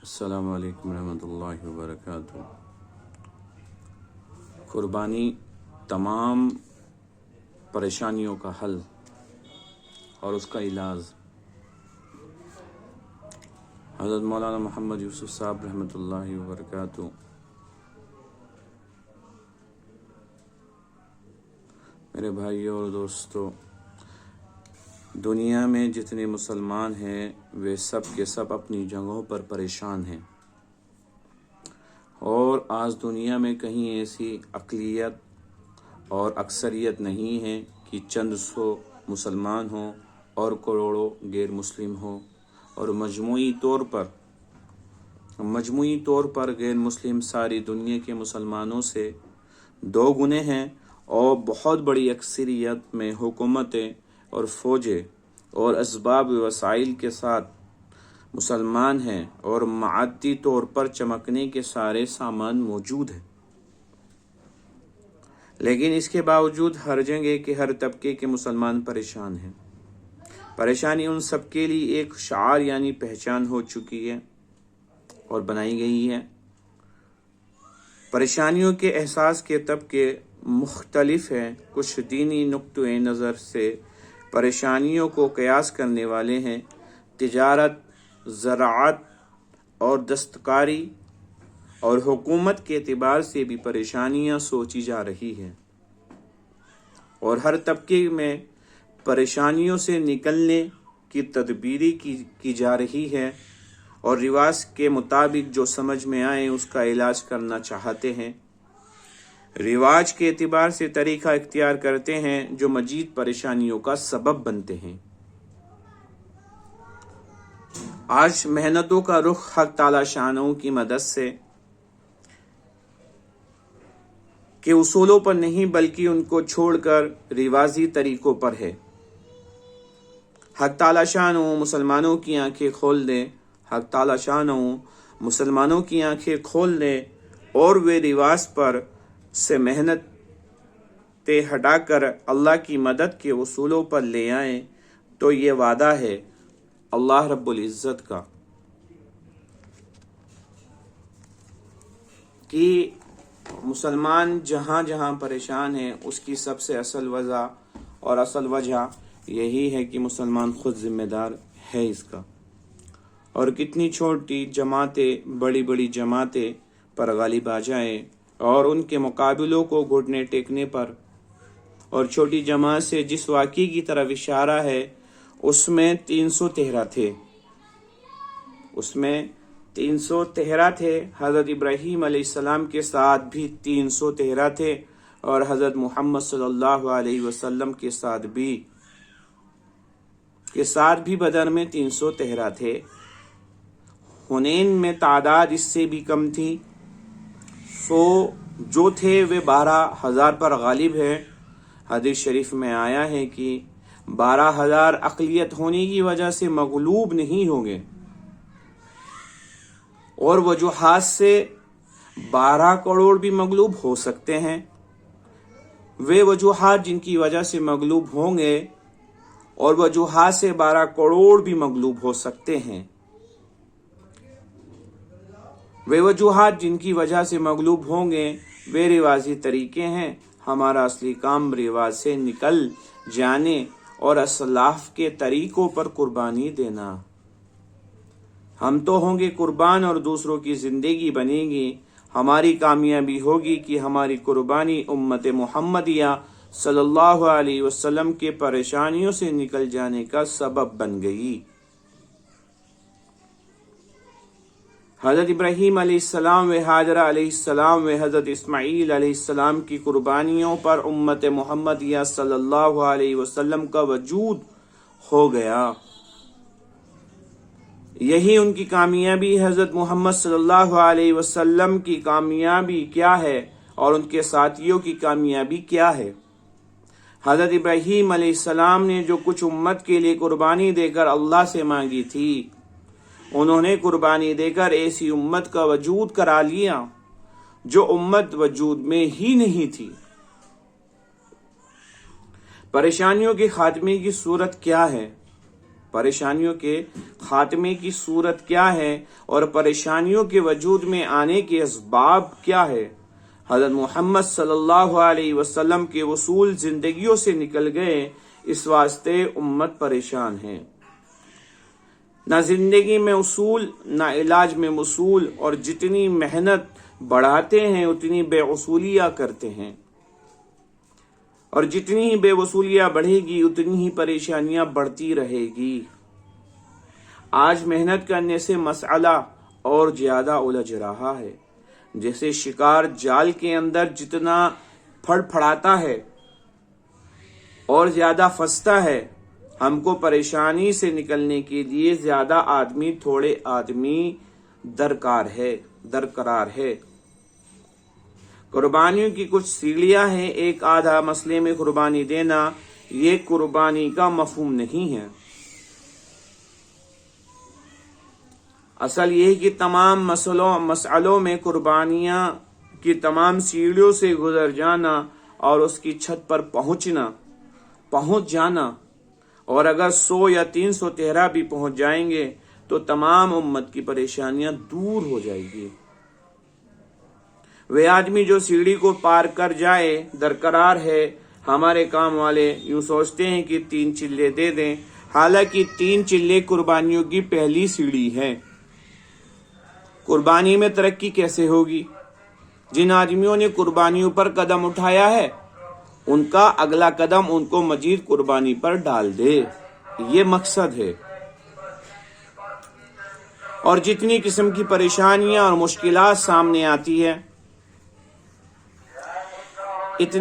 السلام علیکم ورحمۃ اللہ وبرکاتہ۔ قربانی تمام پریشانیوں کا حل اور اس کا علاج۔ حضرت مولانا محمد یوسف صاحب رحمۃ اللہ وبرکاتہ میرے بھائیوں اور دوستوں، دنیا میں جتنے مسلمان ہیں وہ سب کے سب اپنی جگہوں پر پریشان ہیں، اور آج دنیا میں کہیں ایسی اقلیت اور اکثریت نہیں ہے کہ چند سو مسلمان ہوں اور کروڑوں غیر مسلم ہوں، اور مجموعی طور پر غیر مسلم ساری دنیا کے مسلمانوں سے دو گنے ہیں، اور بہت بڑی اکثریت میں حکومتیں اور فوجیں اور اسباب و وسائل کے ساتھ مسلمان ہیں، اور معدی طور پر چمکنے کے سارے سامان موجود ہیں، لیکن اس کے باوجود ہر جگہ کے ہر طبقے کے مسلمان پریشان ہیں۔ پریشانی ان سب کے لیے ایک شعار یعنی پہچان ہو چکی ہے اور بنائی گئی ہے۔ پریشانیوں کے احساس کے طبقے مختلف ہیں۔ کچھ دینی نقطۂ نظر سے پریشانیوں کو قیاس کرنے والے ہیں، تجارت، زراعت اور دستکاری، اور حکومت کے اعتبار سے بھی پریشانیاں سوچی جا رہی ہیں، اور ہر طبقے میں پریشانیوں سے نکلنے کی تدبیری کی جا رہی ہے، اور رواج کے مطابق جو سمجھ میں آئے اس کا علاج کرنا چاہتے ہیں۔ رواج کے اعتبار سے طریقہ اختیار کرتے ہیں جو مزید پریشانیوں کا سبب بنتے ہیں۔ آج محنتوں کا رخ حق تعالی شانہ کی مدد سے کے اصولوں پر نہیں بلکہ ان کو چھوڑ کر رواجی طریقوں پر ہے۔ حق تعالی شانہ مسلمانوں کی آنکھیں کھول دے، حق تعالی شانہ مسلمانوں کی آنکھیں کھول دے، اور وہ رواج پر سے محنت ہٹا کر اللہ کی مدد کے اصولوں پر لے آئیں، تو یہ وعدہ ہے اللہ رب العزت کا کہ مسلمان جہاں جہاں پریشان ہیں اس کی سب سے اصل وجہ یہی ہے کہ مسلمان خود ذمہ دار ہے اس کا، اور کتنی چھوٹی جماعتیں بڑی بڑی جماعتیں پر غالب آ جائیں اور ان کے مقابلوں کو گھٹنے ٹیکنے پر، اور چھوٹی جماعت سے جس واقعے کی طرف اشارہ ہے اس میں 313 تھے، حضرت ابراہیم علیہ السلام کے ساتھ بھی 313 تھے، اور حضرت محمد صلی اللہ علیہ وسلم کے ساتھ بھی بدر میں 313 تھے۔ حنین میں تعداد اس سے بھی کم تھی، جو تھے وہ 12,000 پر غالب ہیں۔ حدیث شریف میں آیا ہے کہ 12,000 اقلیت ہونے کی وجہ سے مغلوب نہیں ہوں گے، اور وجوہات سے 12 کروڑ بھی مغلوب ہو سکتے ہیں۔ وہ وجوہات جن کی وجہ سے مغلوب ہوں گے، اور وجوہات سے 12 کروڑ بھی مغلوب ہو سکتے ہیں۔ وہ وجوہات جن کی وجہ سے مغلوب ہوں گے وہ رواجی طریقے ہیں۔ ہمارا اصلی کام رواج سے نکل جانے اور اسلاف کے طریقوں پر قربانی دینا۔ ہم تو ہوں گے قربان اور دوسروں کی زندگی بنے گی۔ ہماری کامیابی ہوگی کہ ہماری قربانی امت محمدیہ صلی اللہ علیہ وسلم کے پریشانیوں سے نکل جانے کا سبب بن گئی۔ حضرت ابراہیم علیہ السلام و ہاجرہ علیہ السلام و حضرت اسماعیل علیہ السلام کی قربانیوں پر امت محمدیہ صلی اللہ علیہ وسلم کا وجود ہو گیا۔ یہی ان کی کامیابی۔ حضرت محمد صلی اللہ علیہ وسلم کی کامیابی کیا ہے اور ان کے ساتھیوں کی کامیابی کیا ہے؟ حضرت ابراہیم علیہ السلام نے جو کچھ امت کے لیے قربانی دے کر اللہ سے مانگی تھی، انہوں نے قربانی دے کر ایسی امت کا وجود کرا لیا جو امت وجود میں ہی نہیں تھی۔ پریشانیوں کے خاتمے کی صورت کیا ہے؟ پریشانیوں کے خاتمے کی صورت کیا ہے اور پریشانیوں کے وجود میں آنے کے اسباب کیا ہے۔ حضرت محمد صلی اللہ علیہ وسلم کے اصول زندگیوں سے نکل گئے، اس واسطے امت پریشان ہے۔ نہ زندگی میں اصول، نہ علاج میں وصول، اور جتنی محنت بڑھاتے ہیں اتنی بے وصولیاں کرتے ہیں، اور جتنی ہی بے وصولیاں بڑھے گی اتنی ہی پریشانیاں بڑھتی رہے گی۔ آج محنت کرنے سے مسئلہ اور زیادہ الجھ رہا ہے۔ جیسے شکار جال کے اندر جتنا پھڑ پھڑاتا ہے اور زیادہ پھنستا ہے، ہم کو پریشانی سے نکلنے کے لیے زیادہ آدمی تھوڑے آدمی درکار ہے۔ قربانیوں کی کچھ سیڑھیاں ہیں۔ ایک آدھا مسئلے میں قربانی دینا یہ قربانی کا مفہوم نہیں ہے۔ اصل یہ کہ تمام مسئلوں میں قربانیاں کی تمام سیڑھیوں سے گزر جانا اور اس کی چھت پر پہنچ جانا، اور اگر 100 یا 313 بھی پہنچ جائیں گے تو تمام امت کی پریشانیاں دور ہو جائیں گی۔ وہ آدمی جو سیڑھی کو پار کر جائے درقرار ہے۔ ہمارے کام والے یوں سوچتے ہیں کہ 3 چلے دے دیں، حالانکہ 3 چلے قربانیوں کی پہلی سیڑھی ہے۔ قربانی میں ترقی کیسے ہوگی؟ جن آدمیوں نے قربانیوں پر قدم اٹھایا ہے ان کا اگلا قدم ان کو مزید قربانی پر ڈال دے، یہ مقصد ہے۔ اور جتنی قسم کی پریشانیاں اور مشکلات سامنے آتی ہے، اتنے